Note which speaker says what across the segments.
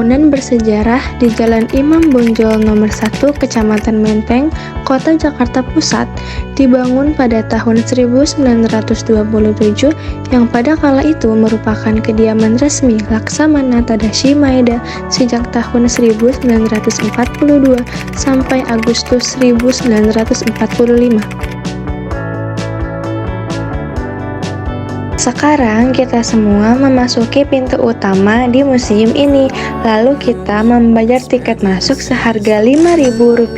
Speaker 1: bangunan bersejarah di Jalan Imam Bonjol nomor 1, Kecamatan Menteng, Kota Jakarta Pusat, dibangun pada tahun 1927 yang pada kala itu merupakan kediaman resmi Laksamana Tadashi Maeda sejak tahun 1942 sampai Agustus 1945. Sekarang kita semua memasuki pintu utama di museum ini, lalu kita membayar tiket masuk seharga Rp5.000.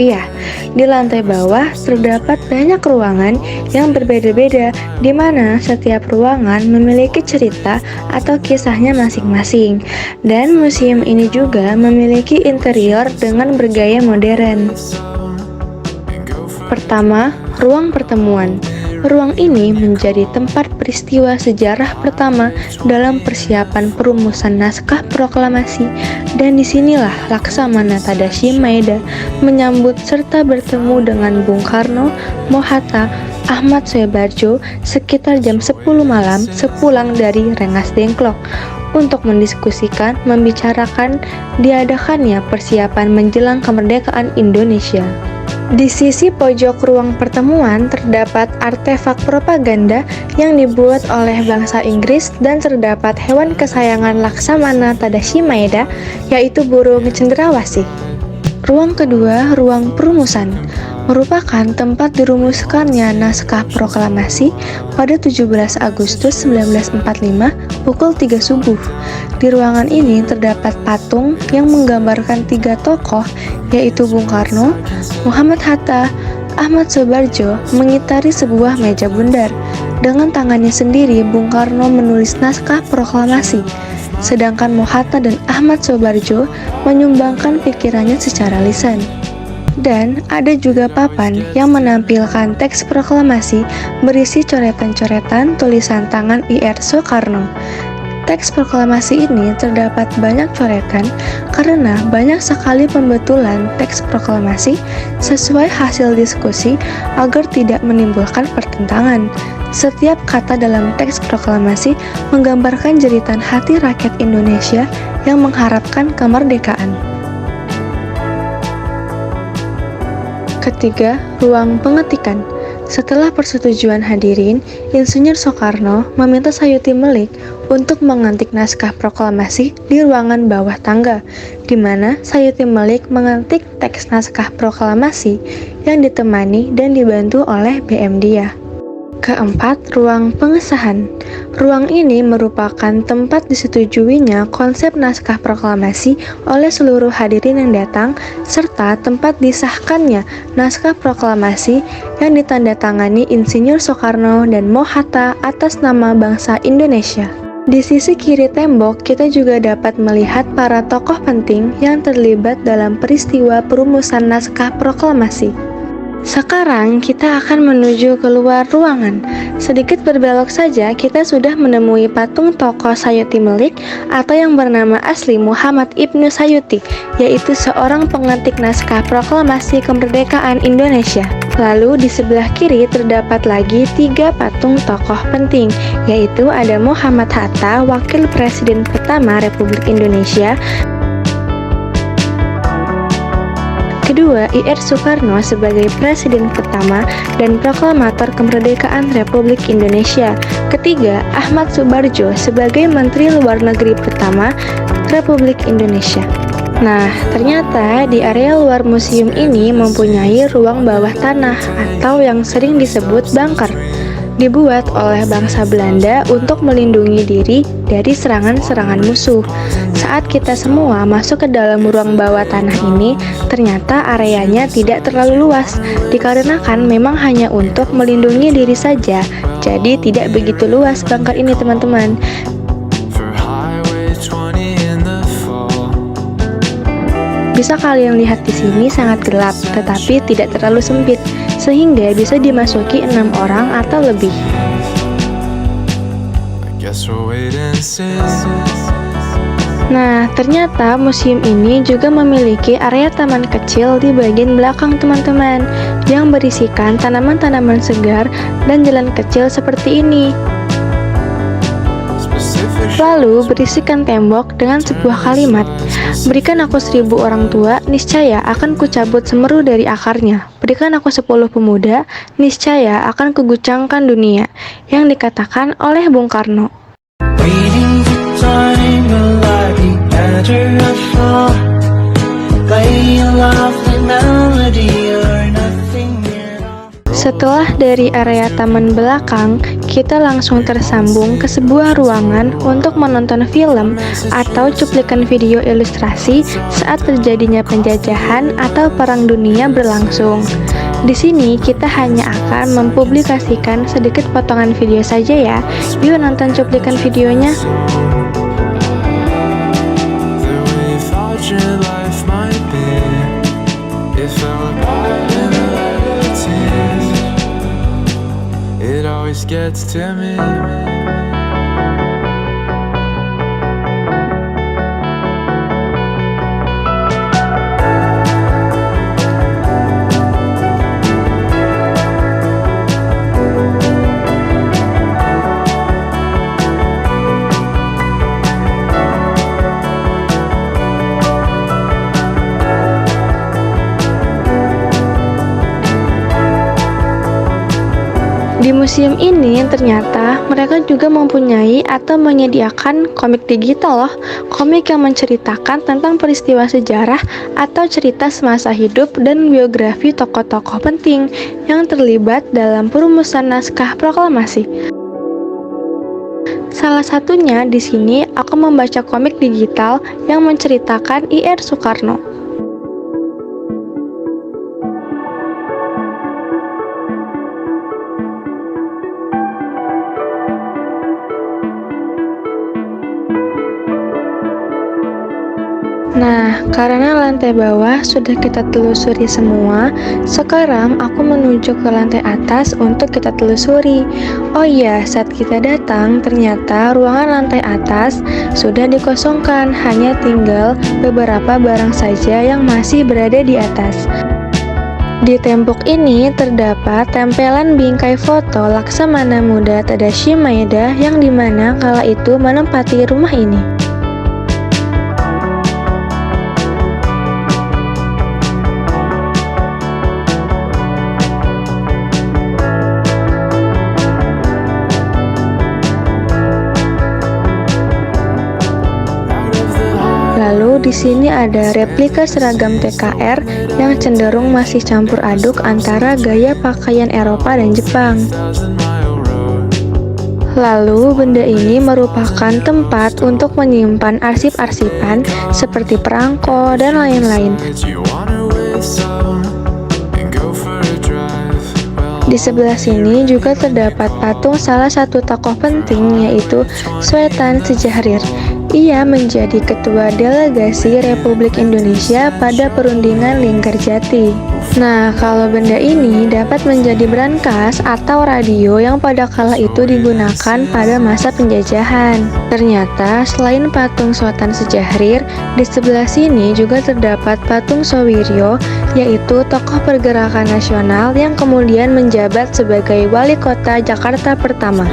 Speaker 1: Di lantai bawah terdapat banyak ruangan yang berbeda-beda, di mana setiap ruangan memiliki cerita atau kisahnya masing-masing. Dan museum ini juga memiliki interior dengan bergaya modern. Pertama, ruang pertemuan. Ruang ini menjadi tempat peristiwa sejarah pertama dalam persiapan perumusan naskah proklamasi, dan disinilah Laksamana Tadashi Maeda menyambut serta bertemu dengan Bung Karno, Mohatta, Ahmad Soebardjo sekitar jam 10 malam sepulang dari Rengas Dengklok untuk mendiskusikan, membicarakan diadakannya persiapan menjelang kemerdekaan Indonesia. Di sisi pojok ruang pertemuan terdapat artefak propaganda yang dibuat oleh bangsa Inggris dan terdapat hewan kesayangan Laksamana Tadashi Maeda, yaitu burung cendrawasih. Ruang kedua, ruang perumusan, merupakan tempat dirumuskannya naskah proklamasi pada 17 Agustus 1945 pukul 3 subuh. Di ruangan ini terdapat patung yang menggambarkan 3 tokoh, yaitu Bung Karno, Muhammad Hatta, Ahmad Soebardjo mengitari sebuah meja bundar. Dengan tangannya sendiri, Bung Karno menulis naskah proklamasi, sedangkan Mohatta dan Ahmad Soebardjo menyumbangkan pikirannya secara lisan. Dan ada juga papan yang menampilkan teks proklamasi berisi coretan-coretan tulisan tangan Ir Soekarno. Teks proklamasi ini terdapat banyak coretan karena banyak sekali pembetulan teks proklamasi sesuai hasil diskusi agar tidak menimbulkan pertentangan. Setiap kata dalam teks proklamasi menggambarkan jeritan hati rakyat Indonesia yang mengharapkan kemerdekaan. Ketiga, ruang pengetikan. Setelah persetujuan hadirin, Insinyur Soekarno meminta Sayuti Melik untuk mengetik naskah proklamasi di ruangan bawah tangga, di mana Sayuti Melik mengetik teks naskah proklamasi yang ditemani dan dibantu oleh BM Dia. Keempat, ruang pengesahan. Ruang ini merupakan tempat disetujuinya konsep naskah proklamasi oleh seluruh hadirin yang datang, serta tempat disahkannya naskah proklamasi yang ditandatangani Insinyur Soekarno dan Mohatta atas nama bangsa Indonesia. Di sisi kiri tembok, kita juga dapat melihat para tokoh penting yang terlibat dalam peristiwa perumusan naskah proklamasi. Sekarang kita akan menuju keluar ruangan. Sedikit berbelok saja kita sudah menemui patung tokoh Sayuti Melik atau yang bernama asli Muhammad Ibnu Sayuti, yaitu seorang pengetik naskah proklamasi kemerdekaan Indonesia. Lalu di sebelah kiri terdapat lagi 3 patung tokoh penting, yaitu ada Muhammad Hatta, Wakil Presiden pertama Republik Indonesia. Kedua, Ir Soekarno sebagai Presiden pertama dan proklamator kemerdekaan Republik Indonesia. Ketiga, Ahmad Soebardjo sebagai Menteri Luar Negeri pertama Republik Indonesia. Nah, ternyata di area luar museum ini mempunyai ruang bawah tanah atau yang sering disebut bunker. Dibuat oleh bangsa Belanda untuk melindungi diri dari serangan-serangan musuh. Saat kita semua masuk ke dalam ruang bawah tanah ini, ternyata areanya tidak terlalu luas, dikarenakan memang hanya untuk melindungi diri saja. Jadi tidak begitu luas bunker ini, teman-teman. Bisa kalian lihat di sini sangat gelap, tetapi tidak terlalu sempit, sehingga bisa dimasuki 6 orang atau lebih. Nah, ternyata museum ini juga memiliki area taman kecil di bagian belakang, teman-teman, yang berisikan tanaman-tanaman segar dan jalan kecil seperti ini. Lalu berisikan tembok dengan sebuah kalimat, "Berikan aku 1000 orang tua, niscaya akan kucabut semeru dari akarnya. Berikan aku 10 pemuda, niscaya akan kuguncangkan dunia," yang dikatakan oleh Bung Karno.
Speaker 2: Waiting for time, will I be better off? Play a lovely melody or nothing at all.
Speaker 1: Setelah dari area taman belakang, kita langsung tersambung ke sebuah ruangan untuk menonton film atau cuplikan video ilustrasi saat terjadinya penjajahan atau perang dunia berlangsung. Di sini kita hanya akan mempublikasikan sedikit potongan video saja ya. Yuk nonton cuplikan videonya.
Speaker 3: The way you thought your life might be, it fell apart in a lot of tears. It always gets to me.
Speaker 1: Di museum ini ternyata mereka juga mempunyai atau menyediakan komik digital loh. Komik yang menceritakan tentang peristiwa sejarah atau cerita semasa hidup dan biografi tokoh-tokoh penting yang terlibat dalam perumusan naskah proklamasi. Salah satunya di sini aku membaca komik digital yang menceritakan IR Soekarno. Nah, karena lantai bawah sudah kita telusuri semua, sekarang aku menuju ke lantai atas untuk kita telusuri. Oh iya, saat kita datang, ternyata ruangan lantai atas sudah dikosongkan, hanya tinggal beberapa barang saja yang masih berada di atas. Di tembok ini terdapat tempelan bingkai foto Laksamana Muda Tadashi Maeda yang dimana kala itu menempati rumah ini. Lalu di sini ada replika seragam TKR yang cenderung masih campur aduk antara gaya pakaian Eropa dan Jepang. Lalu benda ini merupakan tempat untuk menyimpan arsip-arsipan seperti perangko dan lain-lain. Di sebelah sini juga terdapat patung salah satu tokoh penting yaitu Swetan Sejahrir. Ia menjadi ketua delegasi Republik Indonesia pada perundingan Linggarjati. Nah, kalau benda ini dapat menjadi brankas atau radio yang pada kala itu digunakan pada masa penjajahan. Ternyata selain patung Swetan Sejahrir, di sebelah sini juga terdapat patung Sowiryo, yaitu tokoh pergerakan nasional yang kemudian menjabat sebagai wali kota Jakarta pertama.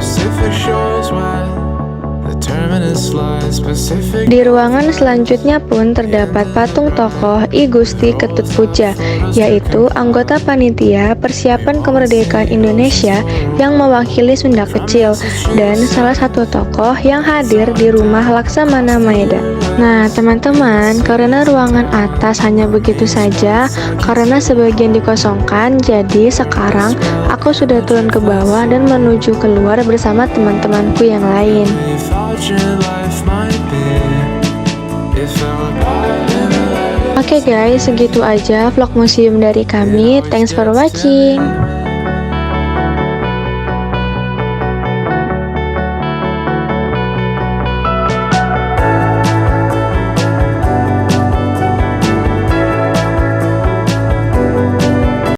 Speaker 1: Di ruangan selanjutnya pun terdapat patung tokoh I Gusti Ketut Puja, yaitu anggota panitia persiapan kemerdekaan Indonesia yang mewakili Sunda Kecil dan salah satu tokoh yang hadir di rumah Laksamana Maeda. Nah teman-teman, karena ruangan atas hanya begitu saja, karena sebagian dikosongkan, jadi sekarang aku sudah turun ke bawah dan menuju keluar bersama teman-temanku yang lain. Oke guys, segitu aja vlog museum dari kami. Thanks for watching.